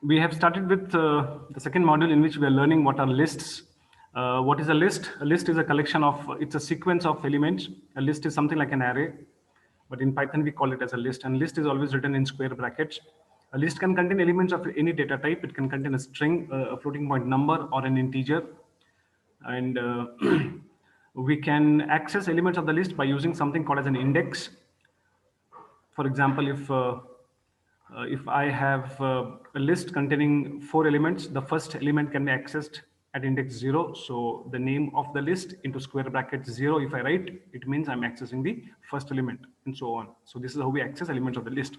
We have started with the second module in which we are learning what are lists. What is a list? A list is a collection of, it's a sequence of elements. A list is something like an array, but in Python we call it as a list, and list is always written in square brackets. A list can contain elements of any data type. It can contain a string, a floating point number, or an integer. And we can access elements of the list by using something called as an index. For example, if I have a list containing 4 elements, the first element can be accessed at index 0. So the name of the list into square brackets 0, if I write, it means I'm accessing the first element, and so on. So this is how we access elements of the list.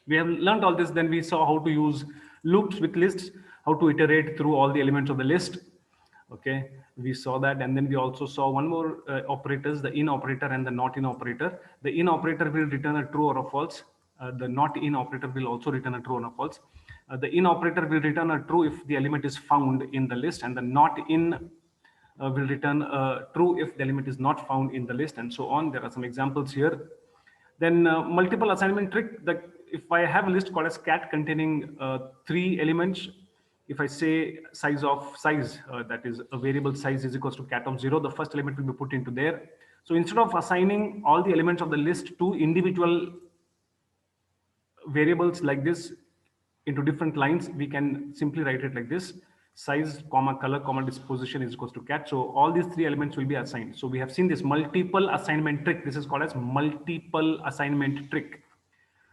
We have learned all this. Then we saw how to use loops with lists, how to iterate through all the elements of the list. Okay, we saw that. And then we also saw one more operators, the in operator and the not in operator. The in operator will return a true or a false. The not in operator will also return a true or a false. The in operator will return a true if the element is found in the list, and the not in will return true if the element is not found in the list, and so on. There are some examples here. Then multiple assignment trick, that if I have a list called as cat containing 3 elements, if I say size, that is a variable size is equals to cat of 0, the first element will be put into there. So instead of assigning all the elements of the list to individual variables like this into different lines, we can simply write it like this: size, comma, color, comma, disposition is equals to cat. So all these 3 elements will be assigned. So we have seen this multiple assignment trick. This is called as multiple assignment trick.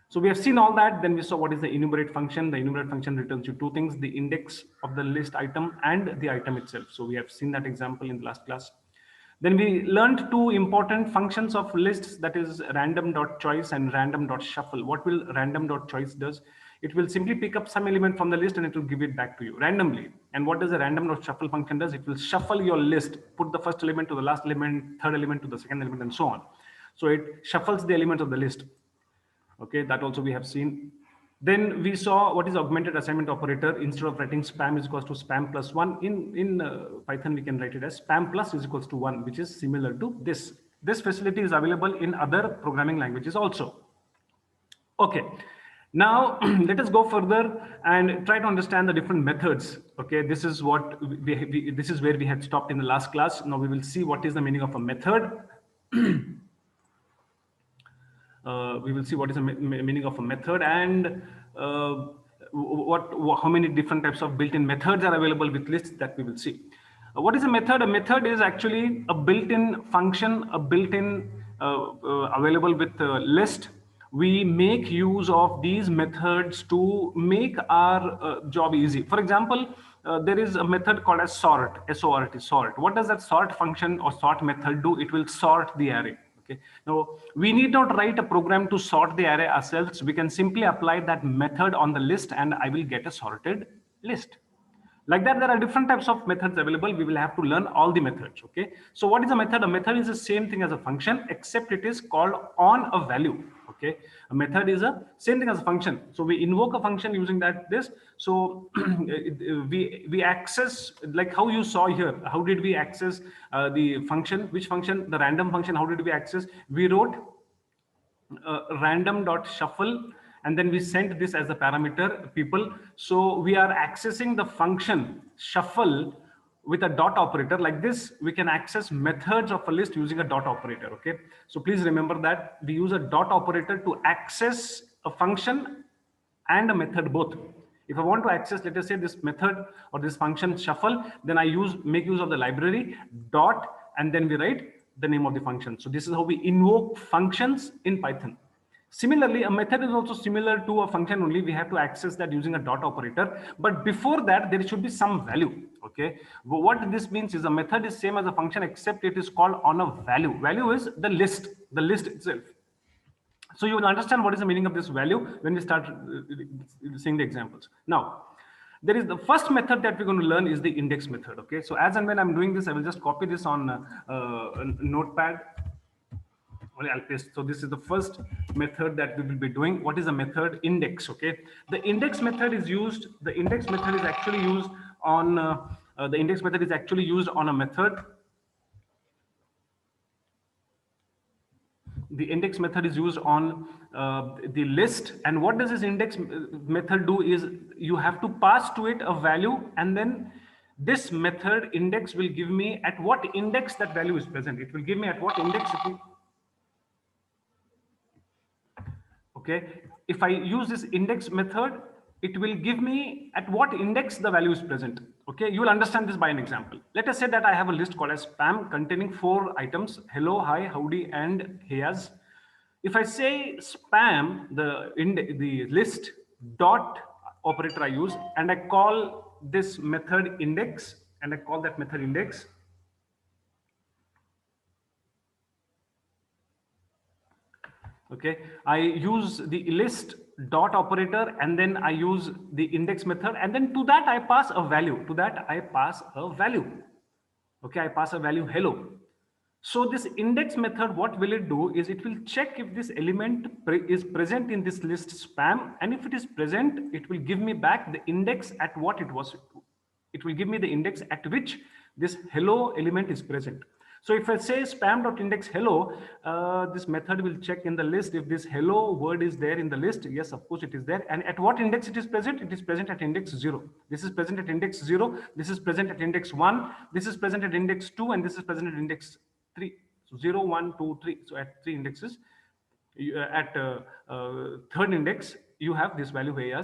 So we have seen all that. Then we saw what is the enumerate function. The enumerate function returns you 2 things: the index of the list item and the item itself. So we have seen that example in the last class. Then we learned 2 important functions of lists, that is random.choice and random.shuffle. What will random.choice does? It will simply pick up some element from the list and it will give it back to you randomly. And what does the random.shuffle function does? It will shuffle your list, put the first element to the last element, third element to the second element, and so on. So it shuffles the elements of the list. Okay, that also we have seen. Then we saw what is augmented assignment operator. Instead of writing spam is equals to spam plus 1, in Python we can write it as spam plus is equals to 1, which is similar to this. This facility is available in other programming languages also. Okay, now let us go further and try to understand the different methods. Okay, this is what this is where we had stopped in the last class. Now we will see what is the meaning of a method. We will see what is the meaning of a method, and how many different types of built-in methods are available with lists, that we will see. What is a method? A method is actually a built-in function, a built-in available with a list. We make use of these methods to make our job easy. For example, there is a method called as sort, S-O-R-T, sort. What does that sort function or sort method do? It will sort the array. Okay. Now, we need not write a program to sort the array ourselves. We can simply apply that method on the list and I will get a sorted list. Like that, there are different types of methods available. We will have to learn all the methods. Okay. So what is a method? A method is the same thing as a function, except it is called on a value. Okay. A method is the same thing as a function. So we invoke a function using this. So we access, like how you saw here. How did we access the function? Which function? The random function. How did we access? We wrote random.shuffle, and then we sent this as a parameter people. So we are accessing the function shuffle with a dot operator. Like this, we can access methods of a list using a dot operator. Okay, so please remember that we use a dot operator to access a function and a method both. If I want to access, let us say, this method or this function shuffle, then I make use of the library dot, and then we write the name of the function. So this is how we invoke functions in Python. Similarly, a method is also similar to a function, only we have to access that using a dot operator. But before that, there should be some value. Okay, what this means is a method is same as a function, except it is called on a value. Value is the list itself. So you will understand what is the meaning of this value when we start seeing the examples. Now, there is the first method that we're going to learn is the index method. Okay, so as and when I'm doing this, I will just copy this on Notepad. I'll paste. So this is the first method that we will be doing. What is a method? Index. Okay, the index method is used. The index method is actually used on the index method is actually used on a method the index method is used on the list. And what does this index method do is you have to pass to it a value, and then this method index will give me at what index that value is present. It will give me at what index okay. If I use this index method, it will give me at what index the value is present. Okay, you will understand this by an example. Let us say that I have a list called as spam containing 4 items: hello, hi, howdy, and heyas. If I say spam, the list dot operator I use, and I call this method index, and I call that method index. Okay, I use the list dot operator, and then I use the index method, and then to that I pass a value. To that I pass a value. Okay, I pass a value hello. So this index method, what will it do is it will check if this element is present in this list spam, and if it is present, it will give me back the index at what it was. It will give me the index at which this hello element is present. So if I say spam.index hello, this method will check in the list if this hello word is there in the list. Yes, of course it is there. And at what index it is present? It is present at index 0. This is present at index 0. This is present at index 1. This is present at index 2. And this is present at index 3. So 0, 1, 2, 3. So at 3 indexes, at third index, you have this value here.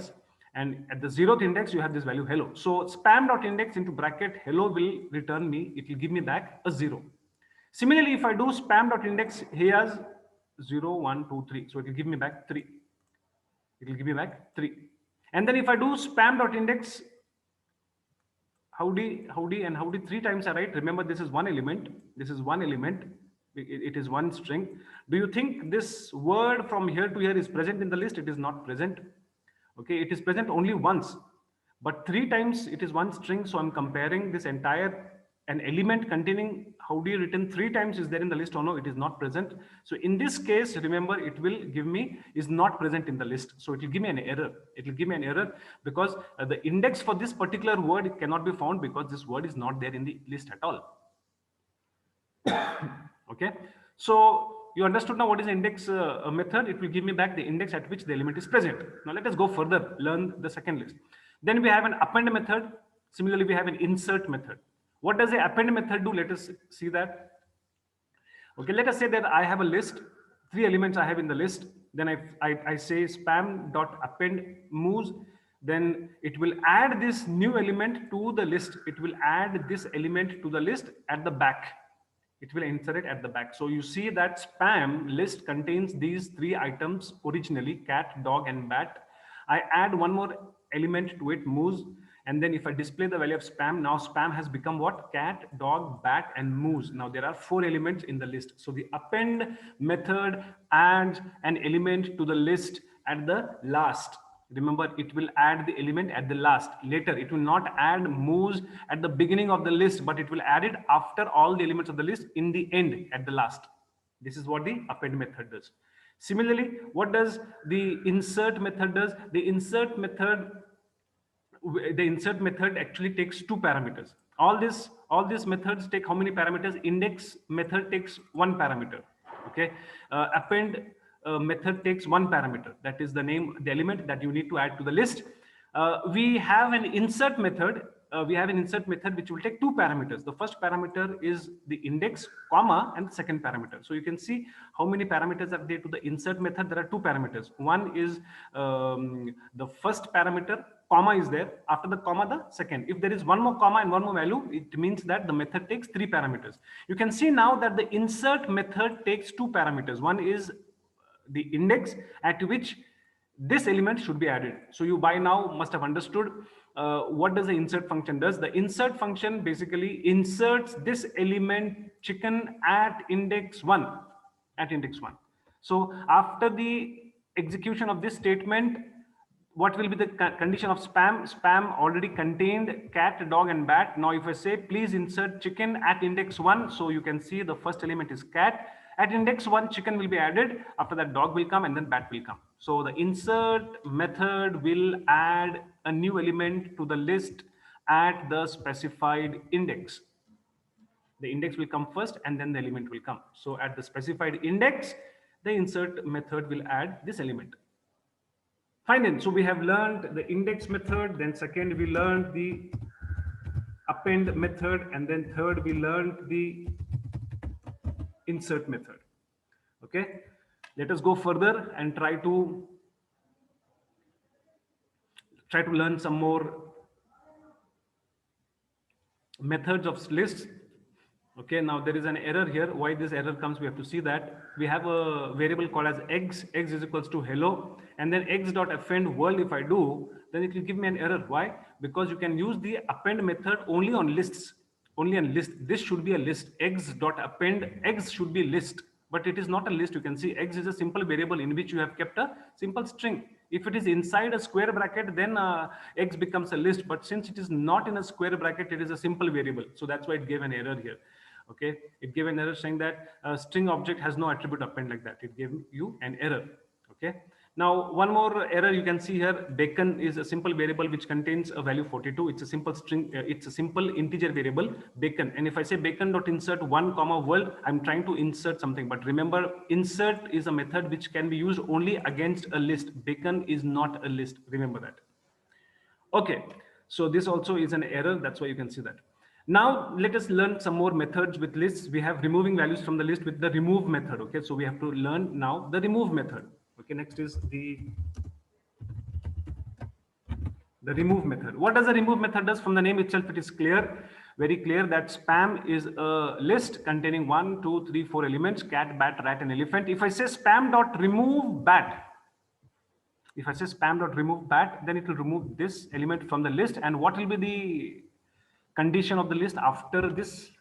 And at the 0th index, you have this value hello. So spam.index into bracket hello will return me. It will give me back a 0. Similarly, if I do spam.index here's 0, 1, 2, 3. So it will give me back 3. It will give me back 3. And then if I do spam.index howdy, and howdy 3 times, right? Remember, this is one element. This is one element. It is one string. Do you think this word from here to here is present in the list? It is not present. Okay, it is present only once, but 3 times it is one string. So I'm comparing this entire an element containing howdy written 3 times is there in the list or no, it is not present. So in this case, remember, it will give me is not present in the list. So it will give me an error. It will give me an error because the index for this particular word cannot be found because this word is not there in the list at all. Okay, so you understood now what is the index method. It will give me back the index at which the element is present. Now let us go further, learn the second list. Then we have an append method. Similarly, we have an insert method. What does the append method do? Let us see that. Okay, let us say that I have a list, 3 elements I have in the list. Then I say spam.append moves. Then it will add this new element to the list. It will add this element to the list at the back. It will insert it at the back. So you see that spam list contains these 3 items originally: cat, dog, and bat. I add one more element to it, moose. And then if I display the value of spam, now spam has become what? Cat, dog, bat, and moose. Now there are 4 elements in the list. So the append method adds an element to the list at the last. Remember, it will add the element at the last. Later, it will not add moves at the beginning of the list, but it will add it after all the elements of the list in the end, at the last. This is what the append method does. Similarly, what does the insert method does? The insert method actually takes 2 parameters. All these methods take how many parameters? Index method takes 1 parameter. Okay, append method takes 1 parameter. That is the name, the element that you need to add to the list. We have an insert method. Which will take 2 parameters. The first parameter is the index, comma, and the second parameter. So you can see how many parameters are there to the insert method. There are 2 parameters. One is the first parameter, comma is there. After the comma, the second. If there is one more comma and one more value, it means that the method takes 3 parameters. You can see now that the insert method takes 2 parameters. One is the index at which this element should be added. So you by now must have understood what does the insert function does. The insert function basically inserts this element chicken at index 1. So after the execution of this statement, what will be the condition of spam? Spam already contained cat, dog, and bat. Now if I say please insert chicken at index 1, so you can see the first element is cat. At index 1, chicken will be added. After that, dog will come, and then bat will come. So the insert method will add a new element to the list at the specified index. The index will come first, and then the element will come. So at the specified index, the insert method will add this element. Fine then, so we have learned the index method, then second we learned the append method, and then third we learned the insert method. Okay, let us go further and try to learn some more methods of lists. Okay, now there is an error here. Why this error comes, we have to see that we have a variable called as eggs. Eggs is equals to hello, and then eggs dot append world. If I do, then it will give me an error. Why? Because you can use the append method only on lists, only on list. This should be a list. Eggs dot append eggs should be list, but it is not a list. You can see eggs is a simple variable in which you have kept a simple string. If it is inside a square bracket, then eggs becomes a list. But since it is not in a square bracket, it is a simple variable. So that's why it gave an error here. Okay, it gave an error saying that a string object has no attribute append like that. It gave you an error. Okay, now one more error you can see here. Bacon is a simple variable which contains a value 42. It's a simple string. It's a simple integer variable bacon. And if I say bacon dot insert 1 comma world, I'm trying to insert something. But remember, insert is a method which can be used only against a list. Bacon is not a list. Remember that. Okay, so this also is an error. That's why you can see that. Now let us learn some more methods with lists. We have removing values from the list with the remove method. Okay, so we have to learn now the remove method. Okay, next is the remove method. What does the remove method does? From the name itself, it is clear, very clear that spam is a list containing 1, 2, 3, 4 elements: cat, bat, rat, and elephant. If I say spam dot remove bat, if I say spam dot remove bat, then it will remove this element from the list. And what will be the condition of the list after this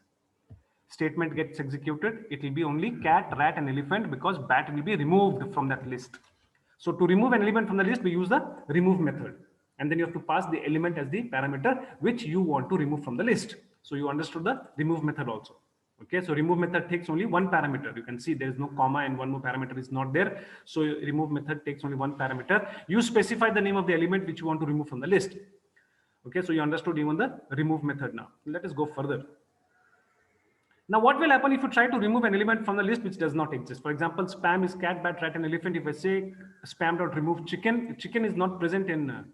statement gets executed? It will be only cat, rat, and elephant, because bat will be removed from that list. So to remove an element from the list, we use the remove method, and then you have to pass the element as the parameter which you want to remove from the list. So you understood the remove method also. Okay, so remove method takes only one parameter. You can see there is no comma and one more parameter is not there. So remove method takes only one parameter. You specify the name of the element which you want to remove from the list. Okay, so you understood even the remove method now. Let us go further. Now, what will happen if you try to remove an element from the list which does not exist? For example, spam is cat, bat, rat, and elephant. If I say spam dot remove chicken, chicken is not present in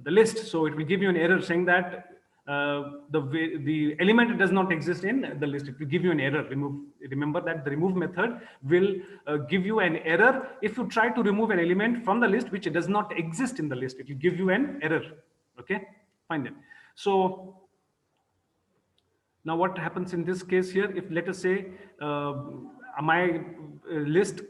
the list, so it will give you an error saying that the element does not exist in the list. It will give you an error. Remember that the remove method will give you an error if you try to remove an element from the list which does not exist in the list. It will give you an error. Okay, fine then. So now what happens in this case here? If let us say my list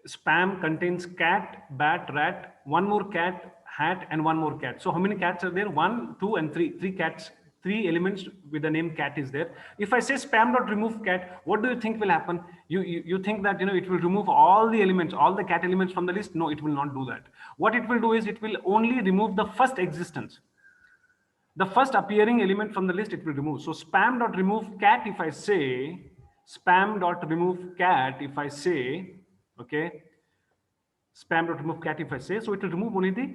spam contains cat, bat, rat, one more cat, hat, and one more cat. So how many cats are there? 1, 2, and 3. 3 cats. 3 elements with the name cat is there. If I say spam dot remove cat, what do you think will happen? You think that it will remove all the elements, all the cat elements from the list? No, it will not do that. What it will do is it will only remove the first existence. The first appearing element from the list it will remove. So spam dot remove cat, if I say spam dot remove cat, if I say, okay, spam dot remove cat, if I say, so it will remove only the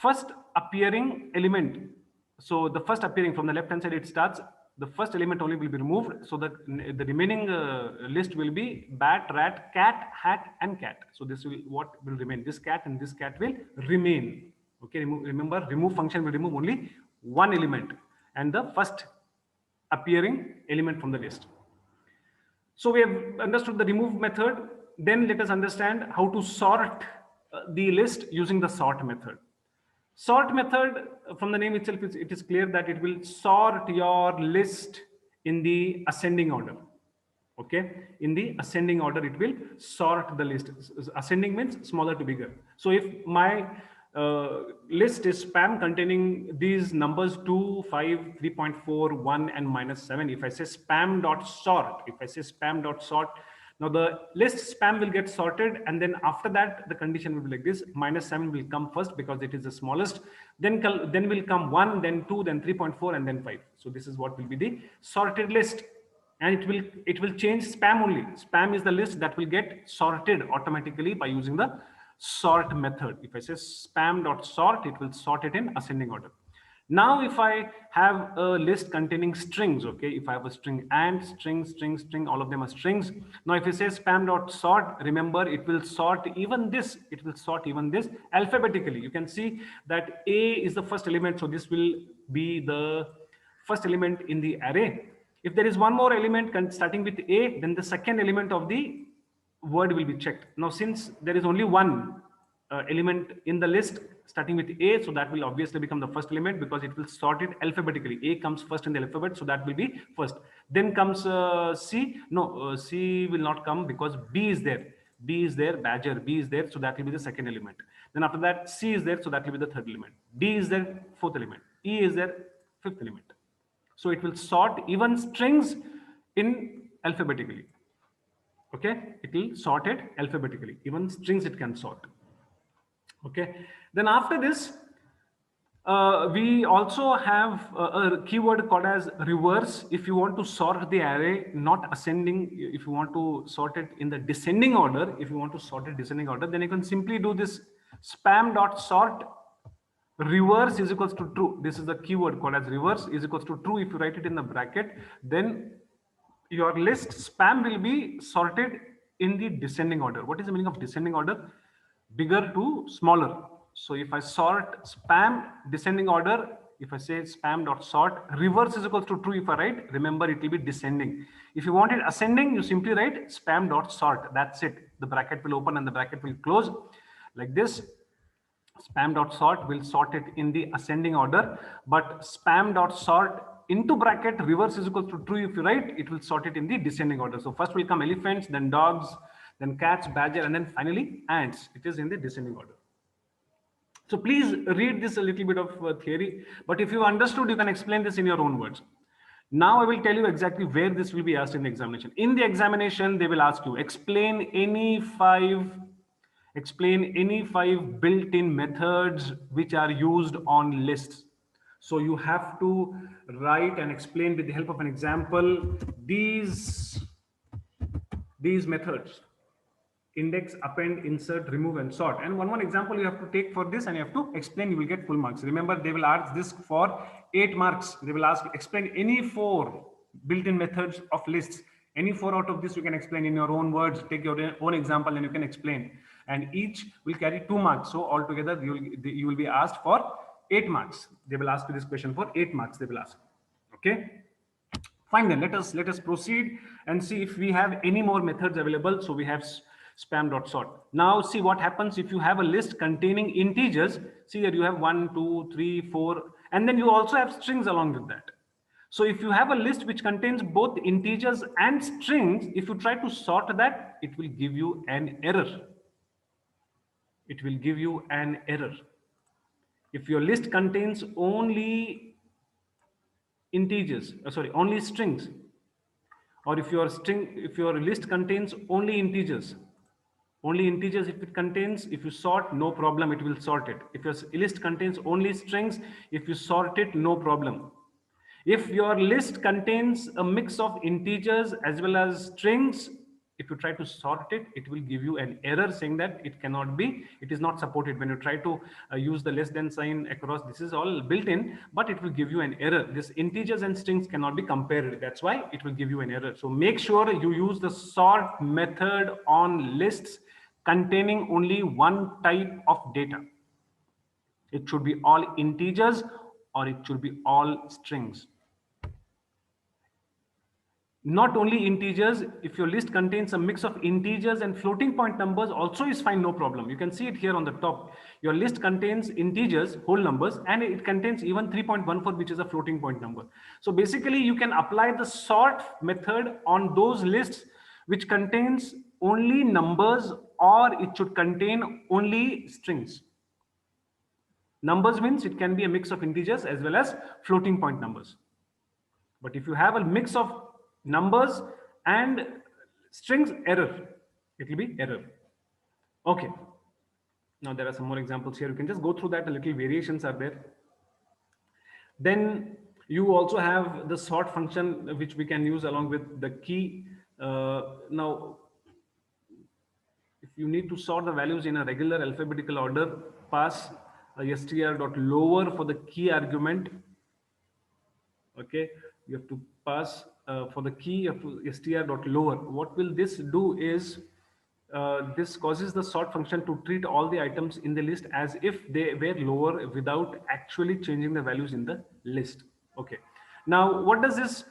first appearing element. So the first appearing from the left hand side, it starts, the first element only will be removed. So that the remaining list will be bat, rat, cat, hat, and cat. So this will what will remain. This cat and this cat will remain. Okay, remember, remove function will remove only one element and the first appearing element from the list. So we have understood the remove method. Then let us understand how to sort the list using the sort method. Sort method, from the name itself, it is clear that it will sort your list in the ascending order. Okay, in the ascending order, it will sort the list. Ascending means smaller to bigger. So if my list is spam containing these numbers 2, 5, 3.4, 1, and -7. If I say spam dot sort, now the list spam will get sorted, and then after that the condition will be like this: -7 will come first because it is the smallest. Then will come 1, then 2, then 3.4, and then 5. So this is what will be the sorted list, and it will change spam only. Spam is the list that will get sorted automatically by using the sort method. If I say spam dot sort, it will sort it in ascending order. Now, if I have a list containing strings, okay, if I have a string and string, all of them are strings. Now, if you say spam.sort, remember it will sort even this, alphabetically. You can see that A is the first element, so this will be the first element in the array. If there is one more element starting with A, then the second element of the word will be checked. Now, since there is only one element in the list starting with A, so that will obviously become the first element because it will sort it alphabetically. A comes first in the alphabet, so that will be first. Then comes C. No, C will not come because B is there. B is there, badger, B is there, so that will be the second element. Then after that, C is there, so that will be the third element. D is there, fourth element. E is there, fifth element. So it will sort even strings in alphabetically. Okay, it will sort it alphabetically. Even strings it can sort. Okay, then after this, we also have a keyword called as reverse. If you want to sort the array, not ascending, if you want to sort it in the descending order, then you can simply do this spam.sort reverse is equals to true. This is the keyword called as reverse is equals to true. If you write it in the bracket, then your list spam will be sorted in the descending order. What is the meaning of descending order? Bigger to smaller. So if I sort spam descending order, if I say spam.sort reverse is equals to true, if I write, remember it will be descending. If you want it ascending, you simply write spam.sort. That's it. The bracket will open and the bracket will close like this. Spam.sort will sort it in the ascending order, but spam.sort into bracket reverse is equal to true. If you write, it will sort it in the descending order. So first will come elephants, then dogs, then cats, badger, and then finally ants. It is in the descending order. So please read this a little bit of theory, but if you understood, you can explain this in your own words. Now I will tell you exactly where this will be asked in the examination. In the examination, they will ask you, explain any five built-in methods which are used on lists. So you have to write and explain with the help of an example these methods: index, append, insert, remove, and sort. And one example you have to take for this, and you have to explain. You will get full marks. Remember, they will ask this for 8 marks. They will ask, explain any 4 built-in methods of lists. Any 4 out of this you can explain in your own words. Take your own example and you can explain. And each will carry 2 marks. So altogether, you will be asked for 8 marks. They will ask you this question for 8 marks. They will ask. Okay. Fine, then let us proceed and see if we have any more methods available. So we have spam.sort. Now see what happens if you have a list containing integers. See that you have 1, 2, 3, 4, and then you also have strings along with that. So if you have a list which contains both integers and strings, if you try to sort that, it will give you an error. It will give you an error. If your list contains only integers, only strings, or if your list contains only integers, if it contains, if you sort, no problem, it will sort it. If your list contains only strings, if you sort it, no problem. If your list contains a mix of integers as well as strings, if you try to sort it, it will give you an error saying that it is not supported. When you try to use the less than sign across, this is all built in, but it will give you an error. This integers and strings cannot be compared. That's why it will give you an error. So make sure you use the sort method on lists containing only one type of data. It should be all integers or it should be all strings. Not only integers, if your list contains a mix of integers and floating point numbers also is fine, no problem. You can see it here on the top. Your list contains integers, whole numbers, and it contains even 3.14, which is a floating point number. So basically you can apply the sort method on those lists which contains only numbers, or it should contain only strings. Numbers means it can be a mix of integers as well as floating point numbers. But if you have a mix of numbers and strings, error, it will be error. Okay, now there are some more examples here. You can just go through that. A little variations are there. Then you also have the sort function, which we can use along with the key. Now if you need to sort the values in a regular alphabetical order, pass str.lower for the key argument. Okay, you have to pass for the key, you have to str.lower. What will this do is this causes the sort function to treat all the items in the list as if they were lower without actually changing the values in the list. Okay, now what does this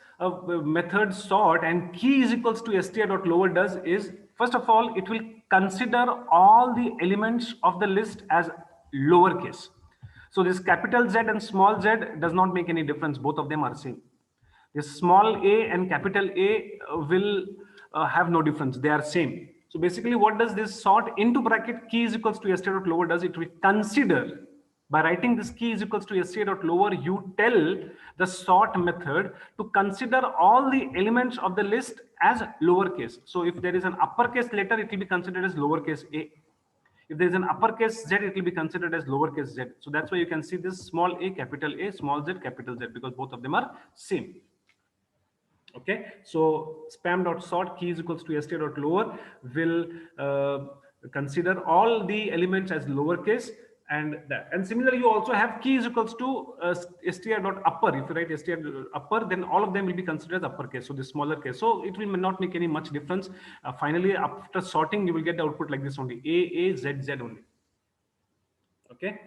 method sort and key is equals to str.lower does is, first of all, it will consider all the elements of the list as lowercase. So this capital Z and small z does not make any difference. Both of them are same. This small a and capital A will have no difference. They are same. So basically what does this sort into bracket key is equals to str.lower does? It will consider, by writing this key is equals to str.lower, you tell the sort method to consider all the elements of the list as lowercase. So if there is an uppercase letter, it will be considered as lowercase a. If there is an uppercase z, it will be considered as lowercase z. So that's why you can see this small a, small z, capital Z, because both of them are same. Okay, so spam.sort key is equals to str.lower will consider all the elements as lowercase, and that. And similarly, you also have key is equals to str.upper. If you write str.upper, then all of them will be considered as uppercase, so the smaller case. So it will not make any much difference. Finally, after sorting, you will get the output like this only, A, Z, Z only. Okay.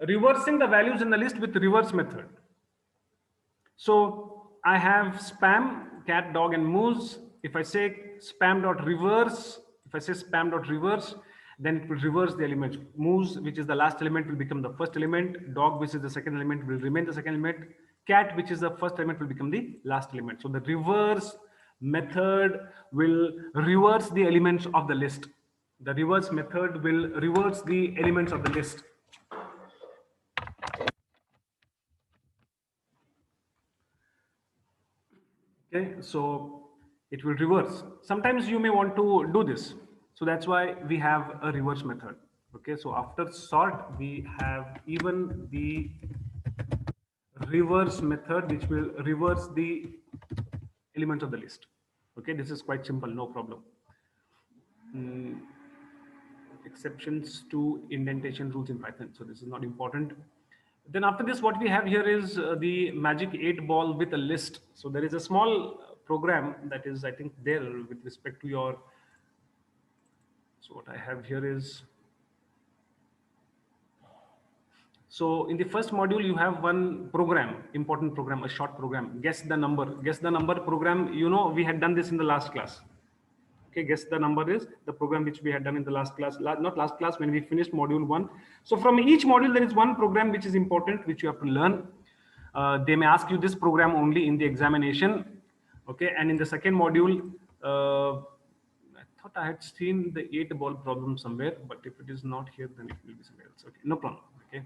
Reversing the values in the list with reverse method. So I have spam, cat, dog, and moose. If I say spam.reverse, if I say spam.reverse, then it will reverse the elements. Moose, which is the last element, will become the first element. Dog, which is the second element, will remain the second element. Cat, which is the first element, will become the last element. So the reverse method will reverse the elements of the list. The reverse method will reverse the elements of the list. Okay, so it will reverse. Sometimes you may want to do this. So that's why we have a reverse method. Okay, so after sort, we have even the reverse method, which will reverse the elements of the list. Okay, this is quite simple, no problem. Exceptions to indentation rules in Python. So this is not important. Then after this, what we have here is the magic 8 ball with a list. So there is a small program that is, I think, there with respect to your. So what I have here is, so in the first module, you have one program, important program, a short program, guess the number. Guess the number program, you know, we had done this in the last class. Okay, guess the number is the program which we had done in the last class, not last class, when we finished module 1. So from each module, there is one program which is important, which you have to learn. They may ask you this program only in the examination. Okay, and in the second module, I thought I had seen the 8 ball problem somewhere, but if it is not here, then it will be somewhere else. Okay, no problem. Okay.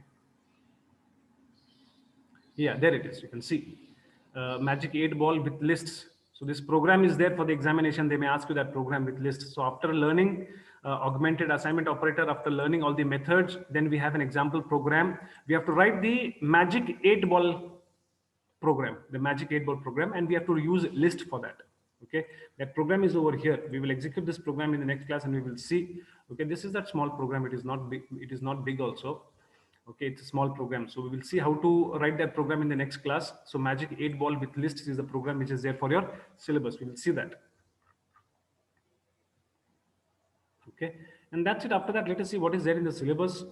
Yeah, there it is. You can see magic 8 ball with lists. So this program is there for the examination. They may ask you that program with lists. So after learning augmented assignment operator, after learning all the methods, then we have an example program. We have to write the magic 8 ball program, the magic 8 ball program, and we have to use list for that. Okay, that program is over here. We will execute this program in the next class, and we will see. Okay, this is that small program. It is not big. It is not big also. Okay, it's a small program. So we will see how to write that program in the next class. So magic 8 ball with lists is the program which is there for your syllabus. We will see that. Okay, and that's it. After that, let us see what is there in the syllabus.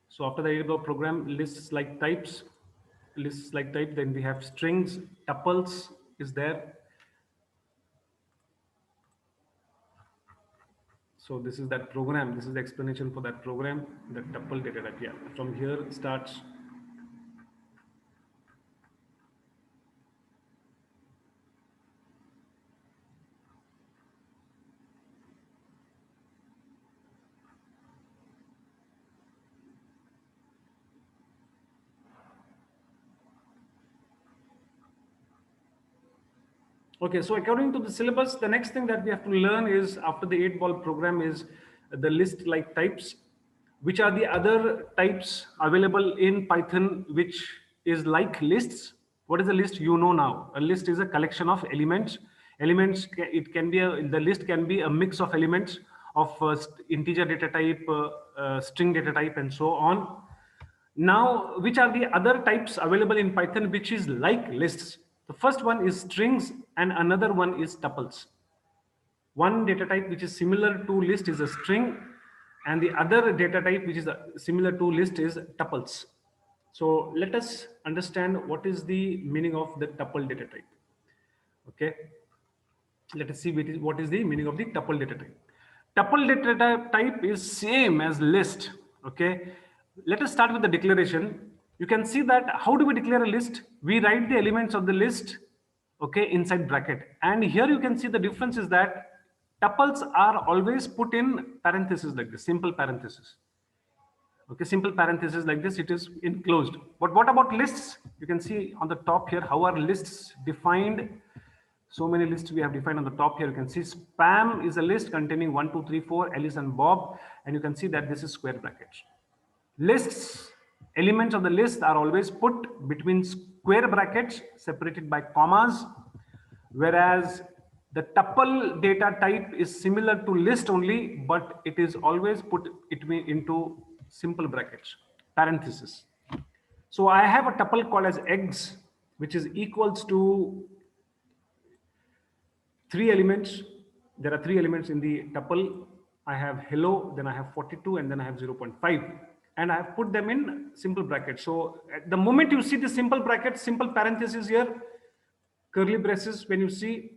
So after the 8 ball program, lists like types, then we have strings, tuples is there. So this is that program. This is the explanation for that program, the tuple data type. Yeah, from here starts. Okay, so according to the syllabus, the next thing that we have to learn is, after the 8 ball program, is the list like types. Which are the other types available in Python which is like lists? What is a list? You know now. A list is a collection of elements. Elements, it can be the list can be a mix of elements, of integer data type, string data type, and so on. Now, which are the other types available in Python which is like lists? The first one is strings and another one is tuples. One data type which is similar to list is a string, and the other data type which is similar to list is tuples. So let us understand what is the meaning of the tuple data type. Okay, let us see what is the meaning of the tuple data type. Tuple data type is same as list. Okay, let us start with the declaration. You can see that how do we declare a list? We write the elements of the list, okay, inside bracket. And here you can see the difference is that tuples are always put in parentheses like this, simple parentheses. Okay, simple parentheses like this, it is enclosed. But what about lists? You can see on the top here how are lists defined. So many lists we have defined on the top here. You can see spam is a list containing 1, 2, 3, 4, Alice and Bob, and you can see that this is square brackets. Lists, elements of the list are always put between square brackets separated by commas, whereas the tuple data type is similar to list only, but it is always put into simple brackets, parentheses. So I have a tuple called as eggs, which is equals to 3 elements. There are 3 elements in the tuple. I have hello, then I have 42, and then I have 0.5. And I have put them in simple brackets. So at the moment you see the simple brackets, simple parentheses here, curly braces, when you see,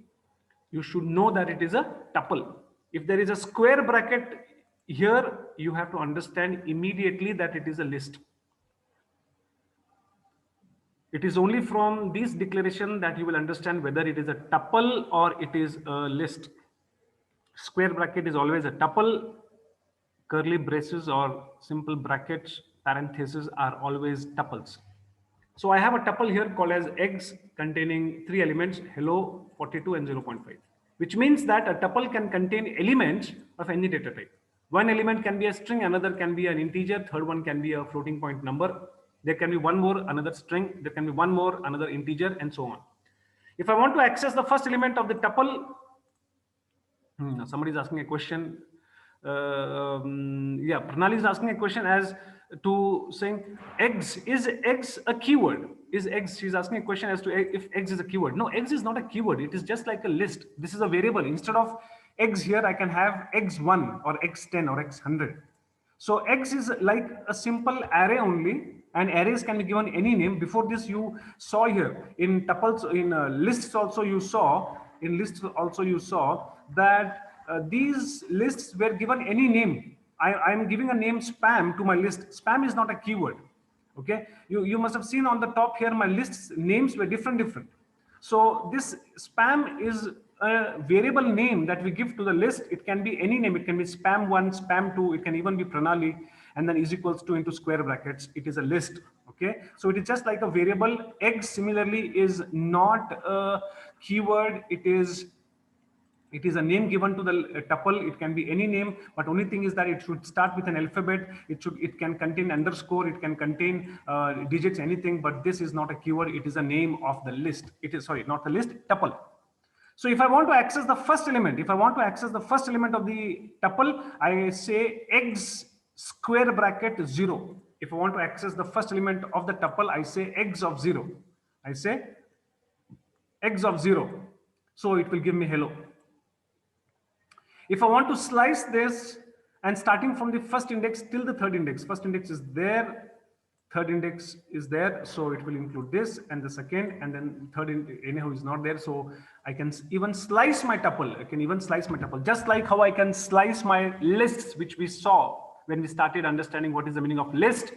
you should know that it is a tuple. If there is a square bracket here, you have to understand immediately that it is a list. It is only from this declaration that you will understand whether it is a tuple or it is a list. Square bracket is always a tuple. Curly braces or simple brackets, parentheses are always tuples. So I have a tuple here called as eggs containing 3 elements, hello, 42, and 0.5, which means that a tuple can contain elements of any data type. One element can be a string, another can be an integer, third one can be a floating point number. There can be one more, another string, there can be one more, another integer, and so on. If I want to access the first element of the tuple, somebody is asking a question. Yeah, Pranali is asking a question as to saying eggs, is eggs a keyword? Is eggs, she's asking a question as to if eggs is a keyword. No, eggs is not a keyword. It is just like a list. This is a variable. Instead of eggs here, I can have x1 or x10 or x100. So eggs is like a simple array only, and arrays can be given any name. Before this, you saw here in tuples, in lists also you saw, that these lists were given any name. I am giving a name spam to my list. Spam is not a keyword. Okay, you must have seen on the top here my lists names were different. So this spam is a variable name that we give to the list. It can be any name. It can be spam1, spam2. It can even be Pranali, and then is equals to into square brackets. It is a list. Okay, so it is just like a variable. Egg similarly is not a keyword. It is a name given to the tuple. It can be any name, but only thing is that it should start with an alphabet. It can contain underscore, it can contain digits, anything, but this is not a keyword. It is a name of the list. It is, sorry, not the list, tuple. So if I want to access the first element, of the tuple, I say eggs square bracket 0. If I want to access the first element of the tuple, I say eggs of 0. I say eggs of 0. So it will give me hello. If I want to slice this and starting from the first index till the third index, first index is there, third index is there, so it will include this and the second, and then third anyhow is not there, so I can even slice my tuple. Just like how I can slice my lists, which we saw when we started understanding what is the meaning of list.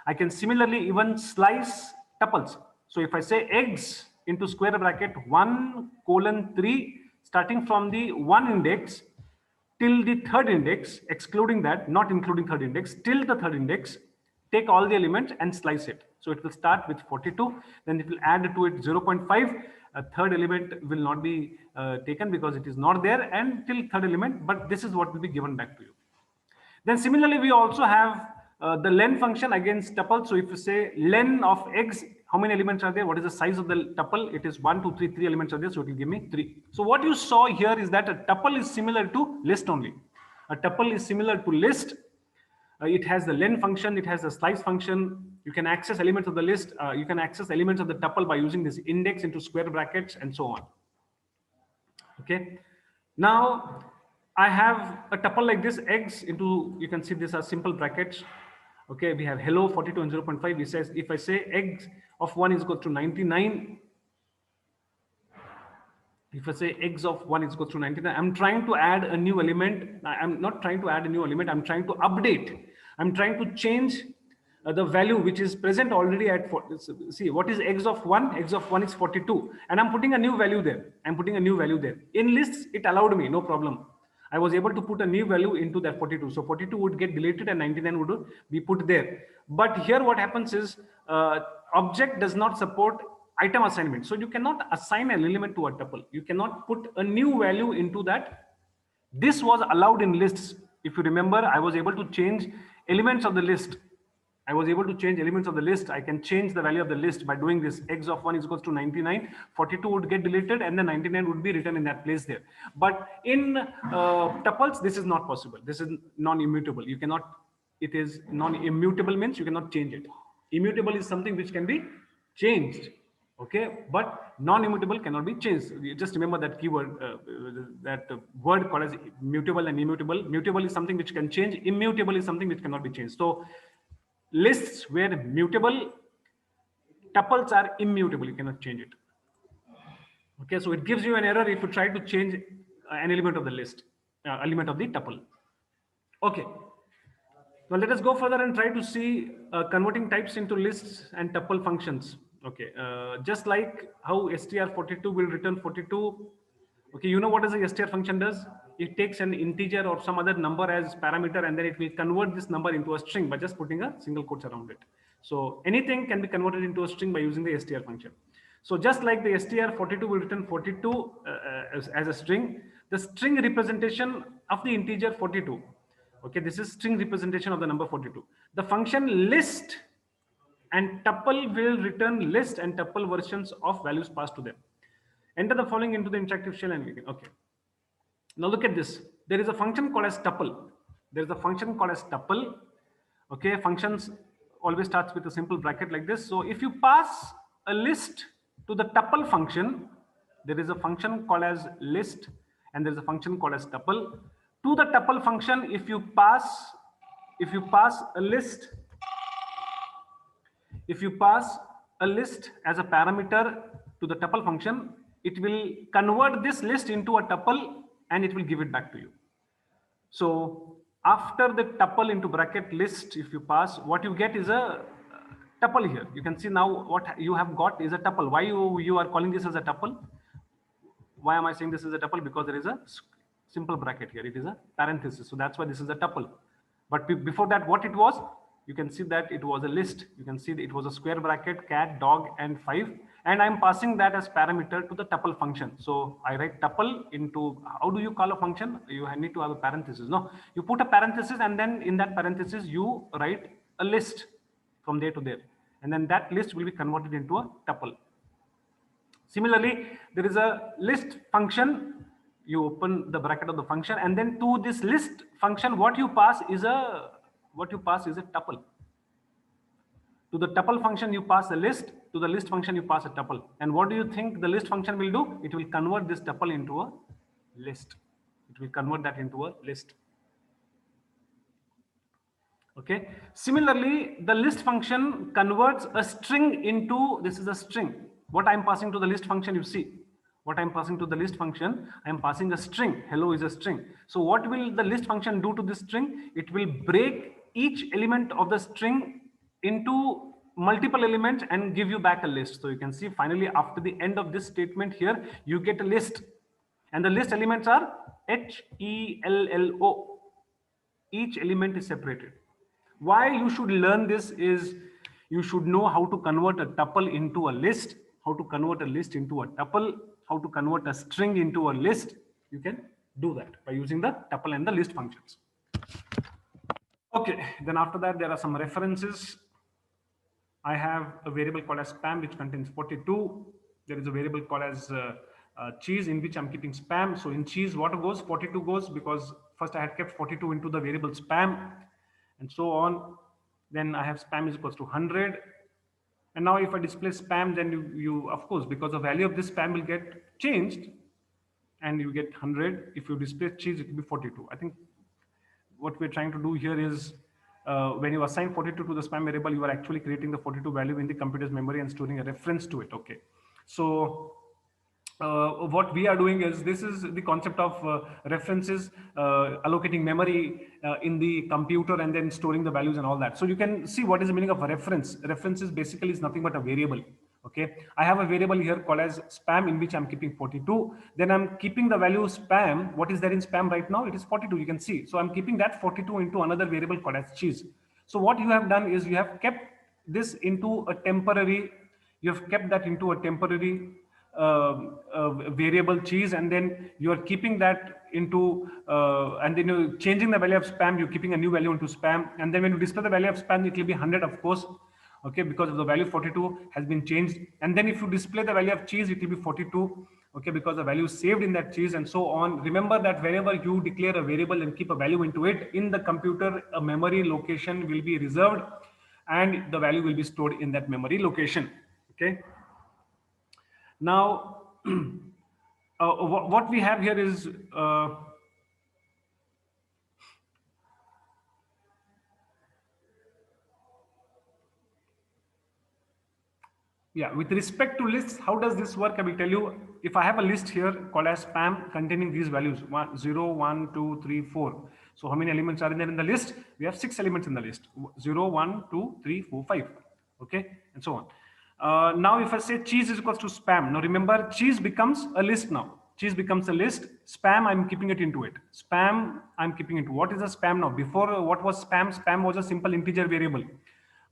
I can similarly even slice tuples. So if I say eggs into square bracket 1:3, starting from the 1 index till the third index, excluding that, not including third index, till the third index, take all the elements and slice it. So it will start with 42, then it will add to it 0.5. A third element will not be taken because it is not there, and till third element, but this is what will be given back to you. Then similarly, we also have the len function against tuple. So if you say len of eggs, how many elements are there? What is the size of the tuple? It is 1, 2, 3, 3 elements are there, so it will give me 3. So what you saw here is that a tuple is similar to list only. A tuple is similar to list. It has the len function, it has the slice function. You can access elements of the list. You can access elements of the tuple by using this index into square brackets and so on. Okay. Now I have a tuple like this, eggs into, you can see these are simple brackets. Okay, we have hello 42 and 0.5. It says if I say eggs of 1 is equal to 99, if I say eggs of 1 is equal to 99, I'm trying to add a new element. I'm not trying to add a new element. I'm trying to update. I'm trying to change the value which is present already at, see, what is eggs of 1? Eggs of 1 is 42. And I'm putting a new value there. I'm putting a new value there. In lists, it allowed me, no problem. I was able to put a new value into that 42. So 42 would get deleted and 99 would be put there. But here what happens is object does not support item assignment. So you cannot assign an element to a tuple. You cannot put a new value into that. This was allowed in lists. If you remember, I was able to change elements of the list. I was able to change elements of the list. I can change the value of the list by doing this. Eggs of 1 is equals to 99. 42 would get deleted and then 99 would be written in that place there. But in tuples, this is not possible. This is non-immutable. You cannot, it is non-immutable means you cannot change it. Immutable is something which can be changed. Okay, but non-immutable cannot be changed. You just remember that keyword, that word called as mutable and immutable. Mutable is something which can change. Immutable is something which cannot be changed. So lists were mutable, tuples are immutable. You cannot change it. Okay, so it gives you an error if you try to change an element of the list, element of the tuple. Okay. Now let us go further and try to see converting types into lists and tuple functions. Okay, just like how str42 will return 42. Okay, you know what is the str function does? It takes an integer or some other number as parameter and then it will convert this number into a string by just putting a single quotes around it. So anything can be converted into a string by using the str function. So just like the str42 will return 42 as a string, the string representation of the integer 42. Okay, this is string representation of the number 42. The function list and tuple will return list and tuple versions of values passed to them. Enter the following into the interactive shell and we can, okay. Now look at this. There is a function called as tuple. There is a function called as tuple. Okay, functions always starts with a simple bracket like this. So if you pass a list to the tuple function, there is a function called as list and there is a function called as tuple. To the tuple function, if you pass a list, if you pass a list as a parameter to the tuple function, it will convert this list into a tuple and it will give it back to you. So after the tuple into bracket list, if you pass, what you get is a tuple here. You can see now what you have got is a tuple. Why you are calling this as a tuple? Why am I saying this is a tuple? Because there is a simple bracket here. It is a parenthesis. So that's why this is a tuple. But before that, what it was, you can see that it was a list. You can see that it was a square bracket, cat, dog, and 5. And I'm passing that as parameter to the tuple function. So I write tuple into, how do you call a function? You need to have a parenthesis. No, you put a parenthesis and then in that parenthesis, you write a list from there to there. And then that list will be converted into a tuple. Similarly, there is a list function. You open the bracket of the function and then to this list function, what you pass is a tuple. To the tuple function, you pass a list. To the list function, you pass a tuple. And what do you think the list function will do? It will convert this tuple into a list. It will convert that into a list. Okay. Similarly, the list function converts a string into, this is a string. What I'm passing to the list function, you see. What I'm passing to the list function, I'm passing a string. Hello is a string. So what will the list function do to this string? It will break each element of the string into multiple elements and give you back a list. So you can see finally after the end of this statement here, you get a list. And the list elements are HELLO. Each element is separated. Why you should learn this is you should know how to convert a tuple into a list, how to convert a list into a tuple, how to convert a string into a list. You can do that by using the tuple and the list functions. Okay, then after that, there are some references. I have a variable called as spam, which contains 42. There is a variable called as cheese, in which I'm keeping spam. So in cheese, what goes? 42 goes, because first I had kept 42 into the variable spam and so on. Then I have spam is equals to 100. And now if I display spam, then you of course, because the value of this spam will get changed and you get 100. If you display cheese, it will be 42. I think what we're trying to do here is when you assign 42 to the spam variable, you are actually creating the 42 value in the computer's memory and storing a reference to it. Okay. So what we are doing is, this is the concept of references, allocating memory in the computer and then storing the values and all that. So you can see what is the meaning of a reference. References basically is nothing but a variable. Okay, I have a variable here called as spam in which I'm keeping 42. Then I'm keeping the value spam. What is there in spam right now? It is 42. You can see. So I'm keeping that 42 into another variable called as cheese. So what you have done is you have kept this into a temporary. You have kept that into a temporary variable cheese, and then you are keeping that into and then you're changing the value of spam. You're keeping a new value into spam, and then when you display the value of spam, it will be 100, of course. Okay, because of the value 42 has been changed. And then if you display the value of cheese, it will be 42. Okay, because the value is saved in that cheese and so on. Remember that wherever you declare a variable and keep a value into it, in the computer, a memory location will be reserved and the value will be stored in that memory location. Okay. Now, what we have here is yeah, with respect to lists, how does this work? I will tell you. If I have a list here called as spam containing these values 0, 1, 2, 3, 4. So how many elements are in there in the list? We have 6 elements in the list: 0, 1, 2, 3, 4, 5. Okay, and so on. Now, if I say cheese is equals to spam, now remember, cheese becomes a list now. Cheese becomes a list. Spam, I'm keeping it into it. Spam, I'm keeping it. What is a spam now? Before, what was spam? Spam was a simple integer variable.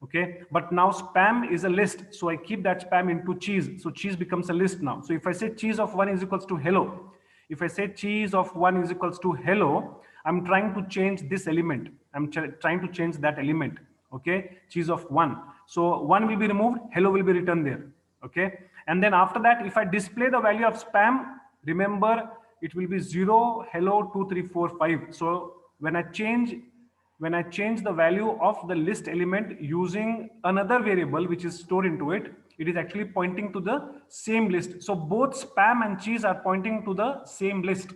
Okay, but now spam is a list, so I keep that spam into cheese. So cheese becomes a list now. So if I say cheese of 1 is equals to hello, if I say cheese of 1 is equals to hello, I'm trying to change this element. I'm trying to change that element. Okay, cheese of 1. So 1 will be removed, hello will be written there. Okay, and then after that, if I display the value of spam, remember it will be 0, hello, 2, 3, 4, 5. So when I change the value of the list element using another variable which is stored into it, it is actually pointing to the same list. So both spam and cheese are pointing to the same list.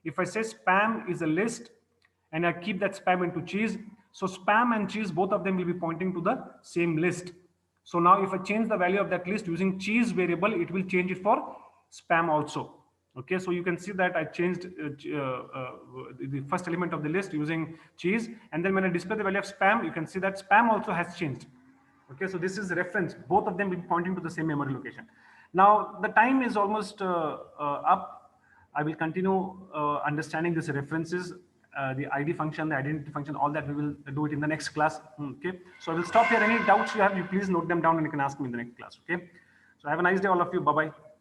If I say spam is a list and I keep that spam into cheese, so spam and cheese, both of them will be pointing to the same list. So now if I change the value of that list using cheese variable, it will change it for spam also. Okay, so you can see that I changed the first element of the list using cheese, and then when I display the value of spam, you can see that spam also has changed. Okay, so this is a reference. Both of them will be pointing to the same memory location. Now the time is almost up. I will continue understanding these references, the ID function, the identity function, all that we will do it in the next class. Okay, so I will stop here. Any doubts you have, you please note them down and you can ask me in the next class. Okay, so have a nice day, all of you. Bye bye.